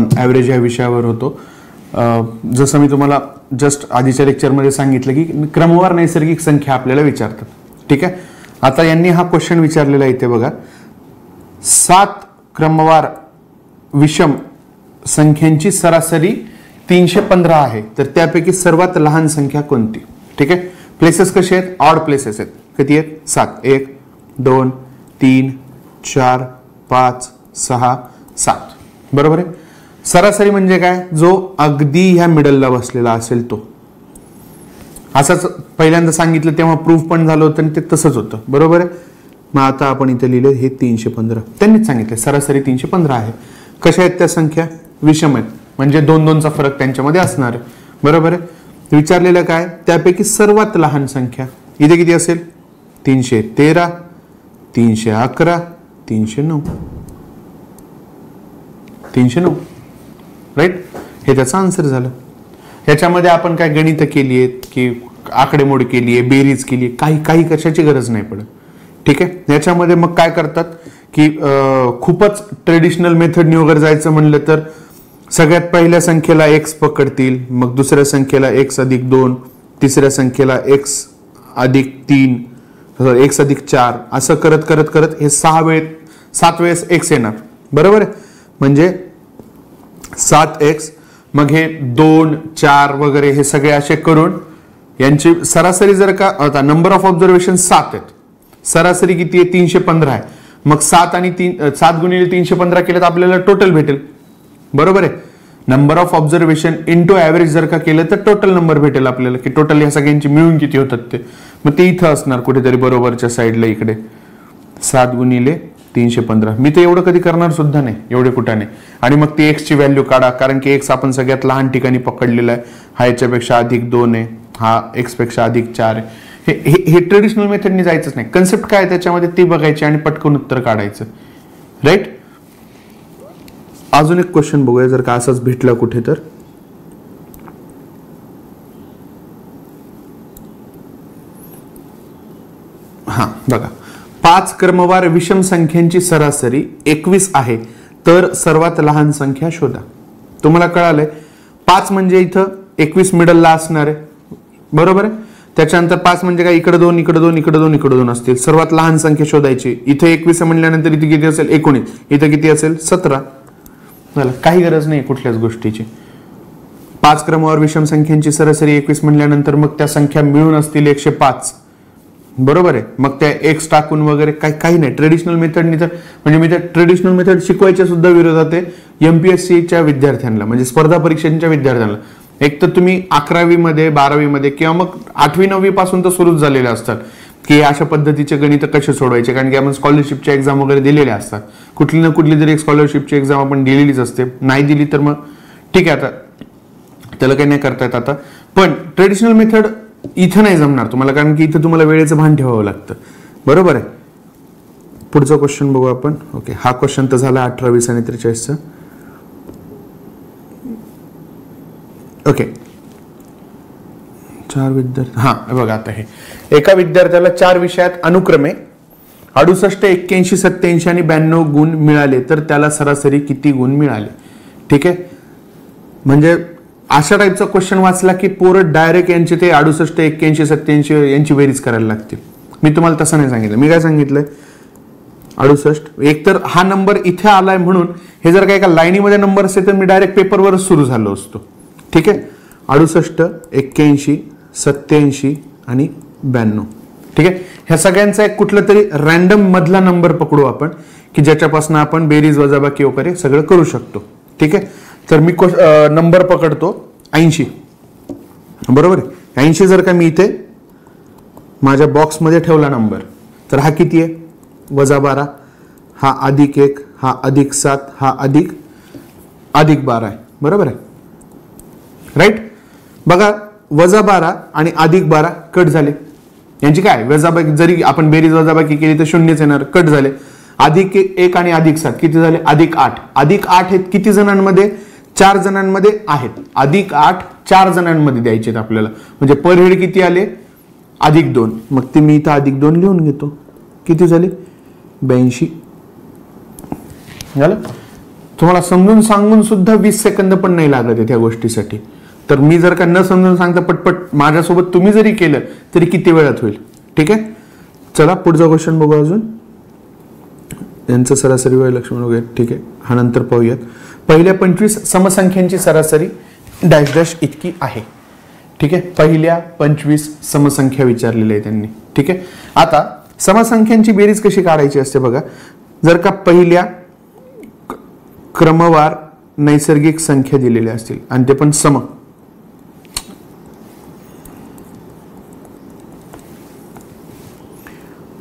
आपण ॲव्हरेज ह्या विषयावर होतो. जसं मी तुम्हाला जस्ट आधीच्या लेक्चरमध्ये सांगितलं की क्रमवार नैसर्गिक संख्या आपल्याला विचारतात. ठीक आहे. आता यांनी हा क्वेश्चन विचारलेला इथे बघा, 7 क्रमवार विषम संख्यांची सरासरी 315 आहे, तर त्यापैकी सर्वात लहान संख्या कोणती? ठीक आहे. प्लेसेस कसे आहेत? ऑड प्लेसेस आहेत. किती आहेत? 7. 1 2 3 4 5 6 7. बरोबर आहे. सरासरी म्हणजे काय? जो अगदी ह्या मिडलला बसलेला असेल तो. असंच पहिल्यांदा सांगितलं तेव्हा प्रूफ पण झालं होतं आणि ते तसंच होतं. बरोबर आहे. मग आता आपण इथे लिहिलं हे 315. त्यांनीच सांगितलं सरासरी 315 आहे. कशा आहेत त्या संख्या? विषम आहेत, म्हणजे 2-2चा फरक त्यांच्यामध्ये असणार आहे. बरोबर आहे. विचारलेलं काय? त्यापैकी सर्वात लहान संख्या इथे किती असेल? 313 311 309 309. राईट. हे त्याचं आन्सर झालं. ह्याच्यामध्ये आपण काय गणित केली आहेत की आकडेमोड केली आहे, बेरीज केली आहे, काही कशाची गरज नाही पडत. ठीक आहे. याच्यामध्ये मग काय करतात की खूपच ट्रेडिशनल मेथडनी वगैरे जायचं म्हणलं तर सगळ्यात पहिल्या संख्येला x पकडतील, मग दुसऱ्या संख्येला x+2, तिसऱ्या संख्येला x+3, x+4 असं करत करत करत हे 7 वेळेस x येणार. बरोबर आहे. म्हणजे 7x, मग हे 2 4 वगैरे हे सगळे असे करून यांची सरासरी जर का आता नंबर ऑफ ऑब्झर्वेशन 7 आहेत, सरासरी किती आहे? 315 आहे. मग 7 आणि 7 गुणिले 315 केलं तर आपल्याला टोटल भेटेल. बरोबर आहे. Number of observation into average जर का केलं तर टोटल नंबर भेटेल आपल्याला की टोटल या सगळ्यांची मिळून किती होतात ते. मग ते इथं असणार कुठेतरी बरोबरच्या साईडला इकडे 7 गुणिले 315. मी तर एवढं कधी करणार सुद्धा नाही, एवढे कुठं नाही. आणि मग ती एक्सची व्हॅल्यू काढा, कारण की एक्स आपण सगळ्यात लहान ठिकाणी पकडलेला आहे. हा याच्यापेक्षा +2 आहे, हा एक्स पेक्षा +4 आहे. हे ट्रेडिशनल मेथडनी जायचंच नाही. कन्सेप्ट काय त्याच्यामध्ये ती बघायची आणि पटकन उत्तर काढायचं. राईट. अजून एक क्वेश्चन बघूया जर का असंच भेटलं कुठे तर. हा बघा, 5 क्रमवार विषम संख्यांची सरासरी 21 आहे, तर सर्वात लहान संख्या शोधा. तुम्हाला कळालंय 5 म्हणजे इथं 21 मिडलला असणार आहे. बरोबर आहे. त्याच्यानंतर 5 म्हणजे काय? इकडे 2 इकडे 2 इकडे 2 इकडे 2 असतील. सर्वात लहान संख्या शोधायची. इथे 21 म्हणल्यानंतर इथे किती असेल? 19. इथं किती असेल? 17. झालं. काही गरज नाही कुठल्याच गोष्टीची. 5 क्रमवार विषम संख्यांची सरासरी 21 म्हणल्यानंतर मग त्या संख्या मिळून असतील 105. बरोबर आहे. मग त्या एक्स टाकून वगैरे काही नाही. ट्रेडिशनल मेथडनी तर म्हणजे मी त्या ट्रेडिशनल मेथड शिकवायच्या सुद्धा विरोधात आहे MPSCच्या विद्यार्थ्यांना, म्हणजे स्पर्धा परीक्षांच्या विद्यार्थ्यांना. एक तर तुम्ही 11वी मध्ये 12वी मध्ये किंवा मग 8वी 9वी पासून तर सुरूच झालेले असतात की अशा पद्धतीचे गणित कसे सोडवायचे, कारण की आपण स्कॉलरशिपच्या एक्झाम वगैरे दिलेल्या असतात. कुठली ना कुठली तरी एक स्कॉलरशिपची एक्झाम आपण दिलेलीच असते. नाही दिली तर मग ठीक आहे, आता त्याला काही नाही करता येत. आता पण ट्रेडिशनल मेथड इथं नाही जमणार तुम्हाला, कारण की इथं तुम्हाला वेळेचं भान ठेवावं लागतं. बरोबर आहे. पुढचा क्वेश्चन बघू आपण. ओके, हा क्वेश्चन तर झाला 18, 20 आणि 43चा. ओके, 4 विद्यार्थी. हा बघा, आता हे एका विद्यार्थ्याला 4 विषयात अनुक्रमे 68, 81, 87 आणि 92 गुण मिळाले, तर त्याला सरासरी किती गुण मिळाले? ठीक आहे. म्हणजे अशा टाईपचा क्वेश्चन वाचला की पोरं डायरेक्ट यांचे ते 68, 81, 87 यांची बेरीज करायला लागते. मी तुम्हाला तसं नाही सांगितलं. मी काय सांगितलंय? 68. एक तर हा नंबर इथे आलाय म्हणून हे जर का एका लाईनीमध्ये नंबर असेल तर मी डायरेक्ट पेपरवरच सुरू झालो असतो. ठीक आहे. 68, 81, 87 आणि 92. ठीक आहे. ह्या सगळ्यांचा एक कुठला तरी रॅन्डम मधला नंबर पकडू आपण की ज्याच्यापासून आपण बेरीज वजाबाकी वगैरे सगळं करू शकतो. ठीक आहे. तर मी नंबर पकडतो 80. बरोबर आहे. 80 जर का मी इथे माझ्या बॉक्समध्ये ठेवला नंबर, तर हा किती आहे? -12. हा +1, हा +7, हा +12 आहे. बरोबर आहे. राईट. बघा, -12 आणि +12 कट झाले. यांची काय वजाबाकी जरी आपण बेरीज वजाबाकी केली तर शून्यच येणार. कट झाले. +1 आणि +7 किती झाले? +8. +8 हे किती जणांमध्ये? 4 जणांमध्ये आहेत. +8 4 जणांमध्ये द्यायचे आपल्याला. म्हणजे पर हेड किती आले? +2. मग ते मी इथं +2 लिहून घेतो. किती झाले? 82. झालं. तुम्हाला समजून सांगून सुद्धा 20 सेकंद पण नाही लागत आहे त्या गोष्टीसाठी. तर मी जर का न समजून सांगता पटपट माझ्यासोबत तुम्ही जरी केलं तरी किती वेळात होईल. ठीक आहे, चला पुढचा क्वेश्चन बघू. अजून यांचं सरासरी वय लक्ष्मण वगैरे ठीक आहे, हा नंतर पाहूयात. पहिल्या 25 समसंख्यांची सरासरी डॅश डॅश इतकी आहे. ठीक आहे, पहिल्या 25 समसंख्या विचारलेल्या आहे त्यांनी. ठीक आहे, आता समसंख्यांची बेरीज कशी काढायची असते बघा. जर का पहिल्या क्रमवार नैसर्गिक संख्या दिलेल्या असतील आणि ते पण सम,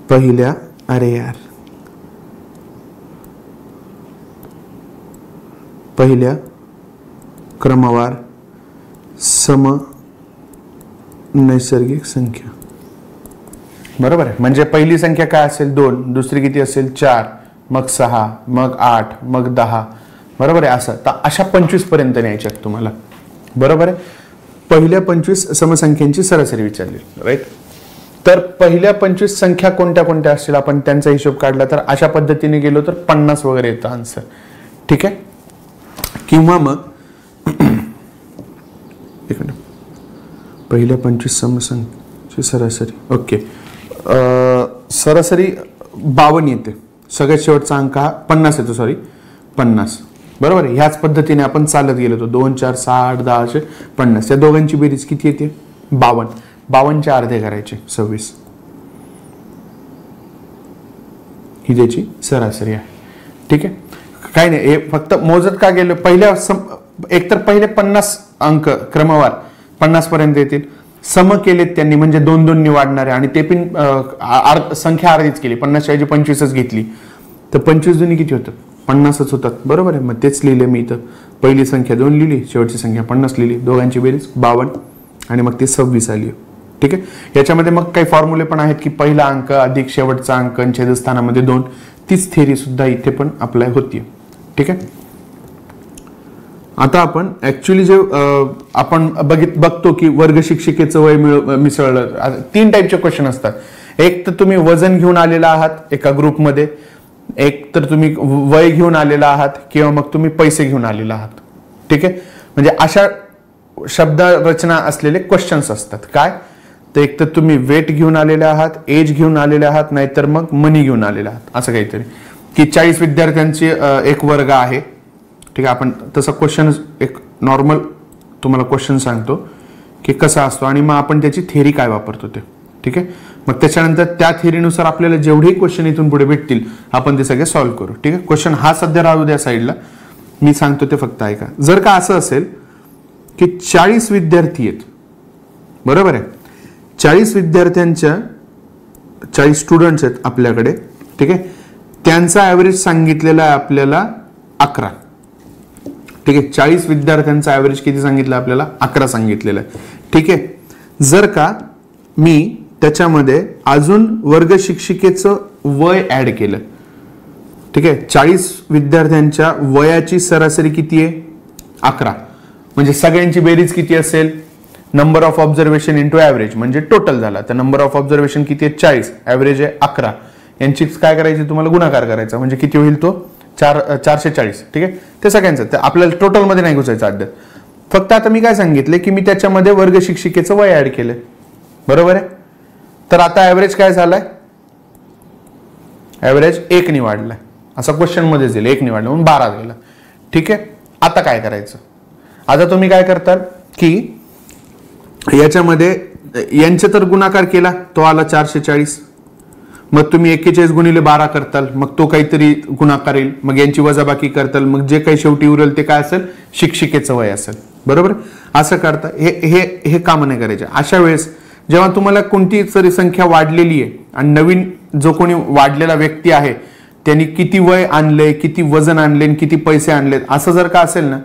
पहिल्या पहिल्या क्रमवार सम नैसर्गिक संख्या, बरोबर आहे. म्हणजे पहिली संख्या काय असेल 2, दुसरी किती असेल 4, मग 6, मग 8, मग 10, बरोबर आहे. असं तर अशा 25 पर्यंत न्यायच्यात तुम्हाला, बरोबर आहे. पहिल्या 25 समसंख्यांची सरासरी विचारली, राईट. तर पहिल्या 25 संख्या कोणत्या कोणत्या असतील आपण त्यांचा हिशोब काढला तर अशा पद्धतीने गेलो तर 50 वगैरे येतं आन्सर. ठीक आहे, किंवा मग एक मिनिट, पहिल्या 25 समसंख्येची सरासरी, ओके, सरासरी 52 येते. सगळ्यात शेवटचा अंक हा 50 येतो, सॉरी 50, बरोबर आहे. ह्याच पद्धतीने आपण चालत गेलो तो 2, 4, 6, 8, 10, 50. या दोघांची बेरीज किती येते 52. 52चे अर्धे करायचे 26, ही त्याची सरासरी आहे. ठीक आहे, काही नाही, हे फक्त मोजत का गेलो. पहिल्या एकतर पहिले 50 अंक क्रमवार 50 पर्यंत येतील. सम केलेत त्यांनी म्हणजे 2-2 ने वाढणारे आणि ते पण संख्या अर्धीच केली, 50 ऐवजी 25च घेतली तर 25 दुनी किती होतं 50च होतात, बरोबर आहे. मग तेच लिहिले मी इथं. पहिली संख्या 2 लिहिली, शेवटची संख्या 50 लिहिली, दोघांची बेरीज 52 आणि मग ती 26 आली. ठीक आहे, याच्यामध्ये मग काही फॉर्म्युले पण आहेत की पहिला अंक अधिक शेवटचा अंक छेदस्थानामध्ये 2, तीच थिअरी सुद्धा इथे पण अप्लाय होती. ठीक आहे, आता आपण ऍक्च्युअली जे आपण बघतो की वर्ग शिक्षिकेचं वय मिसळलं. 3 टाईपचे क्वेश्चन असतात. एक तर तुम्ही वजन घेऊन आलेला आहात एका ग्रुपमध्ये, एक तर तुम्ही वय घेऊन आलेला आहात किंवा मग तुम्ही पैसे घेऊन आलेला आहात. ठीक आहे, म्हणजे अशा शब्द रचना असलेले क्वेश्चन्स असतात. काय तर एक तर तुम्ही वेट घेऊन आलेले आहात, एज घेऊन आलेले आहात, नाहीतर मग मनी घेऊन आलेले आहात, असं काहीतरी. की 40 विद्यार्थ्यांची एक वर्ग आहे. ठीक आहे, आपण तसा क्वेश्चन एक नॉर्मल तुम्हाला क्वेश्चन सांगतो की कसा असतो आणि मग आपण त्याची थेअरी काय वापरतो ते. ठीक आहे, मग त्याच्यानंतर त्या थेअरीनुसार आपल्याला जेवढेही क्वेश्चन इथून पुढे भेटतील आपण ते सगळे सॉल्व्ह करू. ठीक आहे, क्वेश्चन हा सध्या राहू द्या साईडला, मी सांगतो ते फक्त ऐका. जर का असं असेल की 40 विद्यार्थी आहेत, बरोबर आहे, 40 विद्यार्थ्यांच्या 40 स्टुडंट्स आहेत आपल्याकडे. ठीक आहे, त्यांचा ऍव्हरेज सांगितलेला आहे आपल्याला 11. ठीक आहे, 40 विद्यार्थ्यांचा ऍव्हरेज किती सांगितलं आपल्याला 11 सांगितलेलं आहे. ठीक आहे, जर का मी त्याच्यामध्ये अजून वर्ग शिक्षिकेचं वय ऍड केलं, ठीक आहे, 40 विद्यार्थ्यांच्या वयाची सरासरी किती आहे 11, म्हणजे सगळ्यांची बेरीज किती असेल number of observation into average म्हणजे टोटल झाला. तर नंबर ऑफ ऑब्झर्वेशन किती आहे 40, ऍव्हरेज आहे 11, यांची काय करायची तुम्हाला गुणाकार करायचा म्हणजे किती होईल तो 440. ठीक आहे, ते सगळ्यांचं आपल्याला टोटल मध्ये नाही घुसायचं अद्याप. फक्त आता मी काय सांगितलं की मी त्याच्यामध्ये वर्ग शिक्षिकेचं वय ऍड केलंय, बरोबर आहे. तर आता ऍव्हरेज काय झालाय, ऍव्हरेज 1 ने वाढलाय, असा क्वेश्चन मध्ये येईल 1 ने वाढलं म्हणून 12 गेला. ठीक आहे, आता काय करायचं, आता तुम्ही काय करताल की याच्यामध्ये यांचे तर गुणाकार केला तो आला 440, मग तुम्ही 41 गुणिले 12 करताल, मग तो काहीतरी गुणाकार येईल, मग यांची वजाबाकी करताल, मग जे काही शेवटी उरेल ते काय असेल शिक्षिकेचं वय असेल, बरोबर. असं करता हे काम नाही करायचे. अशा वेळेस जेव्हा तुम्हाला कोणती तरी संख्या वाढलेली आहे आणि नवीन जो कोणी वाढलेला व्यक्ती आहे त्यांनी किती वय आणलंय, किती वजन आणले, किती पैसे आणलेत, असं जर का असेल ना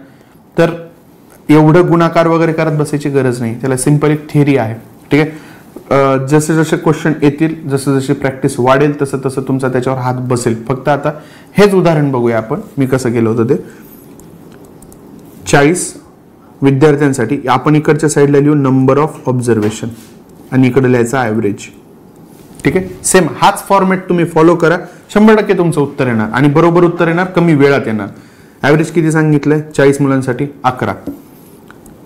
तर एवढं गुणाकार वगैरे करत बसायची गरज नाही. त्याला सिंपल एक थिअरी आहे. ठीक आहे, जसे जसे क्वेश्चन येतील, जसे जसे प्रॅक्टिस वाढेल तसं तसं तुमचा त्याच्यावर हात बसेल. फक्त आता हेच उदाहरण बघूया आपण, मी कसं केलं होतं ते. 40 विद्यार्थ्यांसाठी आपण इकडच्या साईडला लिहू नंबर ऑफ ऑब्झर्वेशन आणि इकडे लिहायचा ऍव्हरेज. ठीक आहे, सेम हाच फॉर्मॅट तुम्ही फॉलो करा, 100% तुमचं उत्तर येणार आणि बरोबर उत्तर येणार, कमी वेळात येणार. ॲव्हरेज किती सांगितलंय 40 मुलांसाठी 11.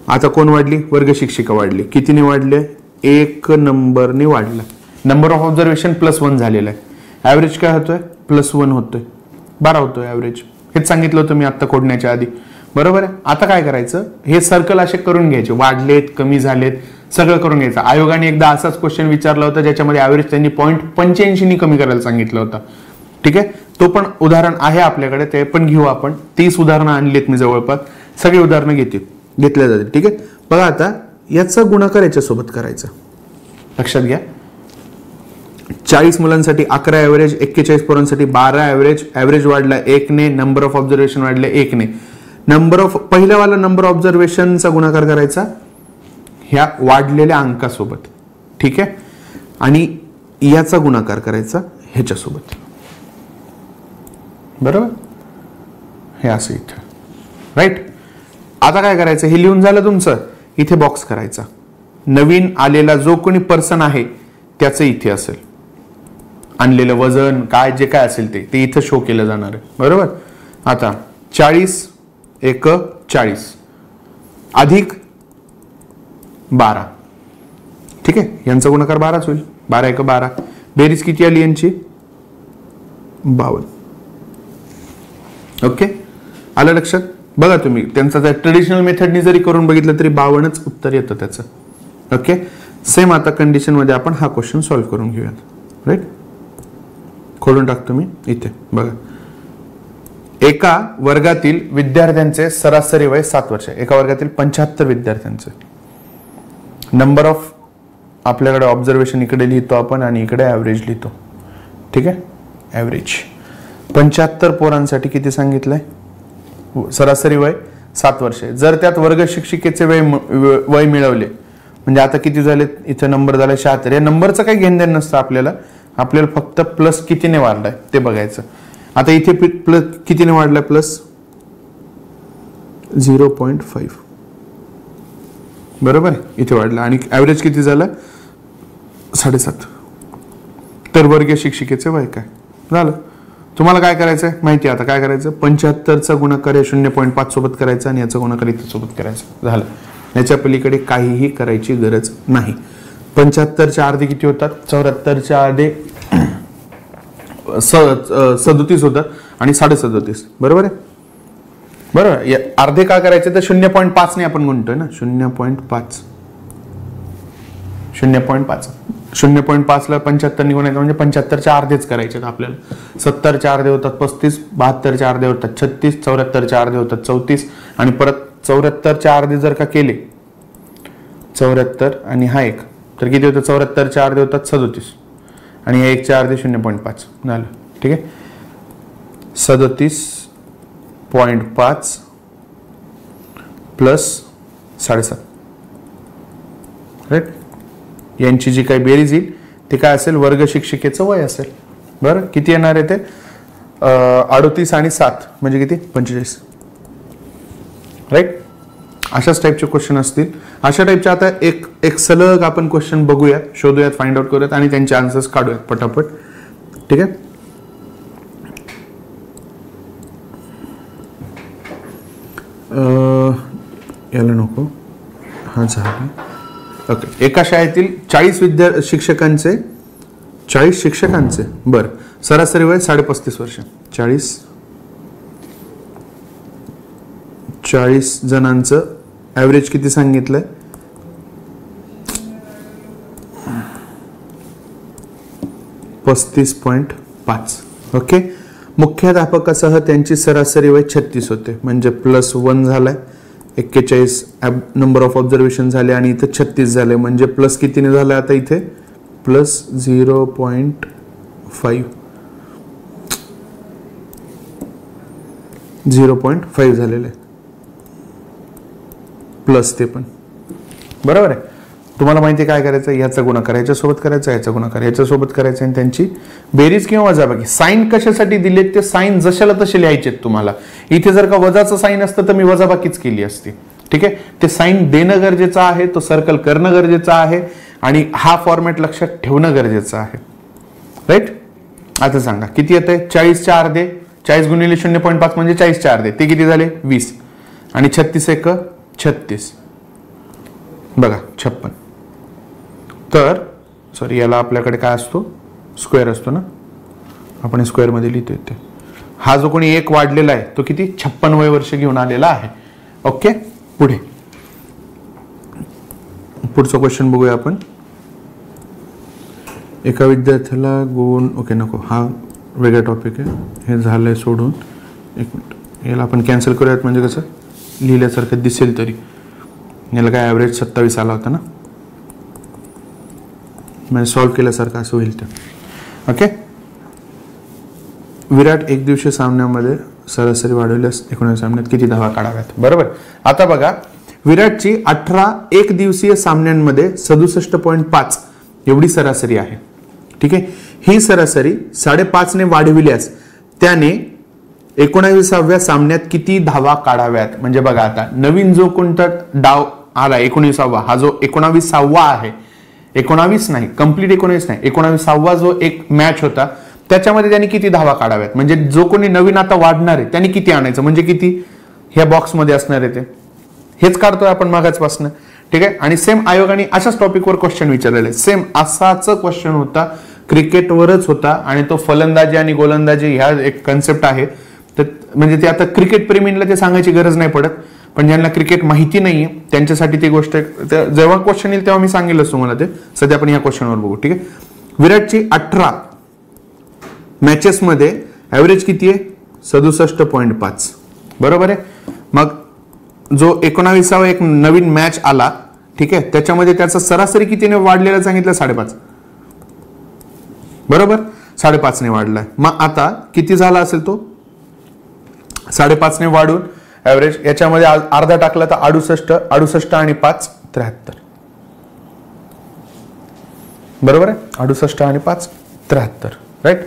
आता कोण वाढली, वर्ग शिक्षिका वाढली. कितीने वाढले, 1 नंबरने वाढला. नंबर ऑफ ऑब्झर्वेशन +1 झालेला आहे. ॲव्हरेज काय होतोय, +1 होतोय, 12 होतोय ॲव्हरेज. हेच सांगितलं होतं मी आता खोडण्याच्या आधी, बरोबर आहे. आता काय करायचं, हे सर्कल असे करून घ्यायचे, वाढलेत कमी झालेत सगळं करून घ्यायचं. आयोगाने एकदा असाच क्वेश्चन विचारला होता ज्याच्यामध्ये ॲव्हरेज त्यांनी 0.85 कमी करायला सांगितलं होतं. ठीक आहे, तो पण उदाहरण आहे आपल्याकडे, ते पण घेऊ आपण. 30 उदाहरणं आणलीत मी जवळपास, सगळी उदाहरणं घेतल्या जातील. ठीक आहे, बघा आता याचा गुणाकार याच्यासोबत करायचा. लक्षात घ्या, 40 मुलांसाठी 11 ॲव्हरेज, 41 पोरांसाठी 12 ॲव्हरेज. ॲव्हरेज वाढला 1 ने, नंबर ऑफ ऑब्झर्वेशन वाढले 1 ने. पहिल्यावाला नंबर ऑफ ऑब्झर्वेशनचा गुणाकार करायचा ह्या वाढलेल्या अंकासोबत. ठीक आहे, आणि याचा गुणाकार करायचा ह्याच्यासोबत, बरोबर. हे असं इथं, राईट. आता काय करायचं, हे लिहून झालं तुमचं, इथे बॉक्स करायचा. नवीन आलेला जो कोणी पर्सन आहे त्याचं इथे असेल, आणलेलं वजन काय जे काय असेल ते इथं शो केलं जाणार आहे, बरोबर. आता 40 × 40 अधिक 12. ठीक आहे, यांचा गुणाकार 12च होईल. 12 × 12, बेरीज किती आली यांची, 52. ओके, आलं लक्षात. बघा तुम्ही त्यांचा जर ट्रेडिशनल मेथडनी जरी करून बघितलं तरी 52च उत्तर येतं त्याचं. ओके, सेम आता कंडिशन मध्ये आपण हा क्वेश्चन सॉल्व्ह करून घेऊयात. राईट, खोडून टाकतो मी इथे. बघा, एका वर्गातील विद्यार्थ्यांचे सरासरी वय 7 वर्ष. एका वर्गातील 75 विद्यार्थ्यांचे. नंबर ऑफ आपल्याकडे ऑब्झर्वेशन इकडे लिहितो आपण आणि इकडे ॲव्हरेज लिहितो. ठीक आहे, ॲव्हरेज 75 पोरांसाठी किती सांगितलंय, सरासरी वय 7 वर्ष. जर त्यात वर्ग शिक्षिकेचे वय मिळवले म्हणजे आता किती झाले, इथं नंबर झाला 76. या नंबरचं काही घेणदेण नसतं आपल्याला फक्त प्लस कितीने वाढलाय ते बघायचं. आता इथे प्लस कितीने वाढलाय, प्लस 0.5, बरोबर आहे, इथे वाढला. आणि ॲव्हरेज किती झालं, 7.5. तर वर्ग शिक्षिकेचे वय काय झालं. तुम्हाला काय करायचंय माहिती, आता काय करायचं, 75चा गुणाकार या 0.5 सोबत करायचा आणि याचा गुणाकार इथे सोबत करायचा. झालं, याच्या पलीकडे काहीही करायची गरज नाही. 75च्या अर्धे किती होतात, 74च्या अर्धे 37 होतात आणि 37.5, बरोबर आहे. बरोबर, अर्धे का करायचे तर 0.5 ने आपण गुणतोय ना, 0.5 0.5 ला 75 ने गुणायचं म्हणजे 75च्या अर्धेच करायचे आपल्याला. 70च्या अर्धे होतात 35, 72च्या अर्धे होतात 36, 74च्या अर्धे होतात 34 आणि परत 74च्या अर्धे जर का केले 74 आणि हा एक तर किती होतं, 74च्या अर्धे होतात 37 आणि या 1च्या अर्धे 0.5 झालं. ठीक आहे, 37.5 प्लस 7.5, राईट. यांची जी काही बेरीज येईल ते काय असेल, वर्ग शिक्षिकेचं वय असेल. बरं, किती येणार आहे ते 38 आणि 7 म्हणजे किती, 45, राईट. अशाच टाईपचे क्वेश्चन असतील. अशा टाईपचे आता एक सलग आपण क्वेश्चन बघूयात, शोधूयात, फाइंड आउट करूयात आणि त्यांचे आन्सर्स काढूयात पटापट. ठीक आहे, याला नको, हा झाला. ओके, एका शाळेतील 40 शिक्षकांचे बरं सरासरी वय 35.5 वर्ष. 40 जणांचं ॲव्हरेज किती सांगितलंय, 35.5. ओके, मुख्याध्यापकासह त्यांची सरासरी वय 36 होते म्हणजे +1 झालाय. 41 नंबर ऑफ ऑब्झर्वेशन झाले आणि इथे 36 झाले म्हणजे प्लस कितीने झालं, आता इथे प्लस 0.5 झालेले प्लस ते पण, बरोबर आहे. तुम्हाला माहिती काय करायचं, याचा गुणाकार याच्यासोबत करायचा, याचा गुणाकार याच्यासोबत करायचा आणि त्यांची बेरीज किंवा वजाबाकी. साईन कशासाठी दिलेत ते साईन जशाला तसे लिहायचे तुम्हाला. इथे जर का वजाचं साईन असतं तर मी वजाबाकीच केली असती. ठीक आहे, ते साईन देणं गरजेचं आहे, तो सर्कल करणं गरजेचं आहे आणि हा फॉर्मॅट लक्षात ठेवणं गरजेचं आहे, राईट. आता सांगा किती येत आहे, 40च्या अर्धे 40 गुणिले 0.5 म्हणजे 40च्या अर्धे, ते किती झाले 20, आणि 36 एक 36, बघा 56. तर सॉरी याला आपल्याकडे काय असतो, स्क्वेअर असतो ना, आपण स्क्वेअर मध्ये लिहितो ते. हा जो कोणी एक वाढलेला आहे तो किती 56 वर्ष घेऊन आलेला आहे. ओके, पुढे पुढचा क्वेश्चन बघूया आपण. एका विद्यार्थ्याला गुण, ओके नको, हा वेगळा टॉपिक आहे, हे झालंय सोडून. एक मिनिट, याला आपण कॅन्सल करूयात म्हणजे कसं लिहिल्यासारखं दिसेल तरी. याला काय ॲव्हरेज 27 आला होता ना, म्हणजे सॉल्व्ह केल्यासारखं असं होईल. तर ओके, विराट एक दिवसीय सामन्यामध्ये सरासरी वाढवल्यास 19 सामन्यात किती धावा काढाव्यात. बरोबर. आता बघा, विराटची 18 एक दिवसीय सामन्यांमध्ये 67.5 एवढी सरासरी आहे. ठीक आहे, ही सरासरी 5.5 ने वाढविल्यास त्याने 19व्या सामन्यात किती धावा काढाव्यात. म्हणजे बघा, आता नवीन जो कोणता डाव आला 19वा, हा जो 19वा आहे, 19 नाही, कंप्लीट 19 नाही, 19वा जो एक मॅच होता त्याच्यामध्ये त्यांनी किती धावा काढाव्यात. म्हणजे जो कोणी नवीन आता वाढणार आहे त्यांनी किती आणायचं, म्हणजे किती ह्या बॉक्समध्ये असणार आहे ते, हेच काढतोय आपण मागाचपासून. ठीक आहे, आणि सेम आयोगाने अशाच टॉपिकवर क्वेश्चन विचारलेले, सेम असाच क्वेश्चन होता, क्रिकेटवरच होता, आणि तो फलंदाजी आणि गोलंदाजी ह्या एक कन्सेप्ट आहे. तर म्हणजे ते आता क्रिकेट प्रेमींना ते सांगायची गरज नाही पडत, पण ज्यांना क्रिकेट माहिती नाहीये त्यांच्यासाठी ती गोष्ट, जेव्हा क्वेश्चन येईल तेव्हा मी सांगेलच तुम्हाला ते. सध्या आपण या क्वेश्चनवर बघू. ठीक आहे, विराटची 18 मॅचेस मध्ये ॲव्हरेज किती आहे 67.5. बरोबर आहे. मग जो 19वा एक नवीन मॅच आला, ठीक आहे, त्याच्यामध्ये त्याचा सरासरी कितीने वाढलेला सांगितलं 5.5. बरोबर, 5.5 ने वाढलाय. मग आता किती झाला असेल तो 5.5 ने वाढून ॲव्हरेज याच्यामध्ये अर्धा टाकला तर 68 आणि 5 73. बरोबर आहे, 68 आणि 5 73. राईट.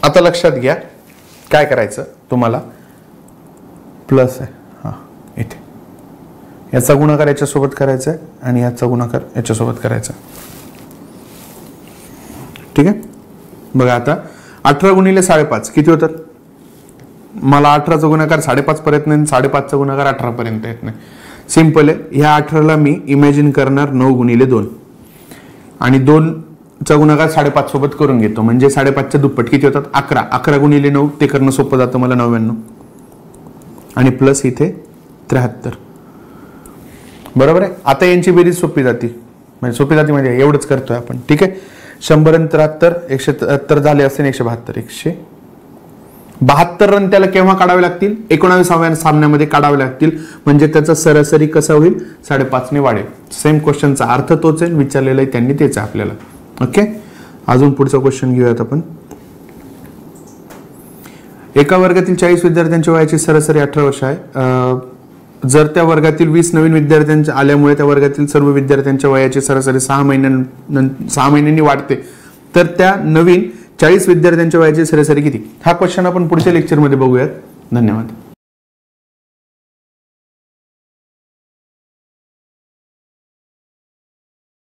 आता लक्षात घ्या काय करायचं तुम्हाला, प्लस आहे हा इथे, याचा गुणाकार याच्यासोबत करायचा आहे आणि याचा गुणाकार याच्यासोबत करायचा. ठीक आहे, बघा आता 18 गुणिले 5.5 किती होतात. मला 18चा गुणाकार 5.5 पर्यंत नाही, 5.5चा गुणाकार 18 पर्यंत येत नाही. सिंपल आहे, ह्या 18ला मी इमॅजिन करणार 9 गुणिले 2 आणि 2चा गुणाकार 5.5 सोबत करून घेतो, म्हणजे 5.5च्या दुप्पट किती होतात 11. 11 गुणिले 9 ते करणं सोपं जातं मला, 99 आणि प्लस इथे 73. बरोबर आहे. आता यांची बेरीज सोपी जाती, म्हणजे सोपी जाती म्हणजे एवढंच करतोय आपण. ठीक आहे, 100 आणि 73 173 झाले असते, 172 172 रन त्याला केव्हा काढावे लागतील 19व्या सामन्यामध्ये काढावे लागतील, म्हणजे त्याचा सरासरी कसा होईल 5.5 ने वाढेल. सेम क्वेश्चनचा अर्थ तोच आहे, विचारलेला आहे त्यांनी तेच आहे आपल्याला. ओके, अजून पुढचा क्वेश्चन घेऊयात आपण. एका वर्गातील 40 विद्यार्थ्यांच्या वयाची सरासरी 18 वर्ष आहे. जर त्या वर्गातील 20 नवीन विद्यार्थ्यांच्या आल्यामुळे त्या वर्गातील सर्व विद्यार्थ्यांच्या वयाची सरासरी 6 महिन्यांनी वाढते, तर त्या नवीन 40 विद्यार्थ्यांच्या वयाची सरासरी किती. हा क्वेश्चन आपण पुढच्या लेक्चरमध्ये बघूयात. धन्यवाद.